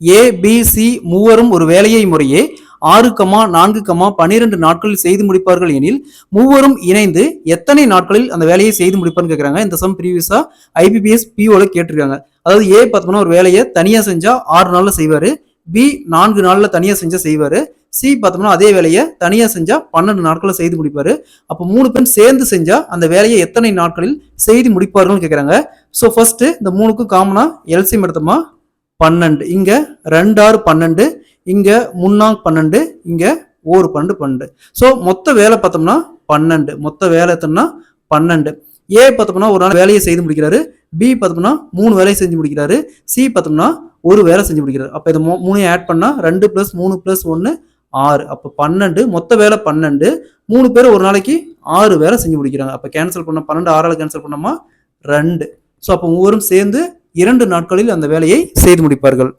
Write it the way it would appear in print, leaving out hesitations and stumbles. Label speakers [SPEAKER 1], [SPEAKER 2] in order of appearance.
[SPEAKER 1] ஏ B C மூவரும் ஒரு வேலையை முறையே 6,4,12 நாட்களில் செய்து முடிப்பார்கள் எனில் மூவரும் இணைந்து எத்தனை நாட்களில் அந்த வேலையை செய்து முடிப்பார்னு கேட்கறாங்க. இந்த சம் ப்ரீவியஸா IBPS POல கேட்டிருக்காங்க. அதாவது ஏ பார்த்தோம்னா ஒரு வேலையை தனியா செஞ்சா 6 நாள்ல செய்வாரு, பி 4 நாள்ல தனியா செஞ்சா செய்வாரு, சி பார்த்தோம்னா அதே வேலையை தனியா செஞ்சா 12 நாட்கள்ல செய்து முடிப்பாரு. அப்போ 3 பேர் சேர்ந்து செஞ்சா அந்த வேலையை எத்தனை நாட்களில் செய்து முடிப்பார்கள் கேட்கறாங்க. ஸோ ஃபர்ஸ்ட் இந்த 3க்கும் காமனா எல்சிஎம் எடுத்தோமா 12, இங்க 2 6 12, இங்க 3 12, இங்க 1 12 12. ஸோ மொத்த வேலை பார்த்தோம்னா 12, மொத்த வேலை எத்தனைனா 12. ஏ பார்த்தோம்னா ஒரு நாள் வேலையை செய்து முடிக்கிறாரு, பி பார்த்தோம்னா 3 வேலையை செஞ்சு முடிக்கிறாரு, சி பார்த்தோம்னா ஒரு வேலை செஞ்சு முடிக்கிறாரு. அப்போ இது 3 ஆட் பண்ணா 2 + 3 + 1 6. அப்போ 12, மொத்த வேலை 12. 3 பேர் ஒரு நாளைக்கு 6 வேலை செஞ்சு முடிக்கிறாங்க. அப்போ கேன்சல் பண்ண 12 6 கேன்சல் பண்ணோமா 2. ஸோ அப்போ மூவரும் சேர்ந்து 2 நாட்களில் அந்த வேலையை செய்து முடிப்பார்கள்.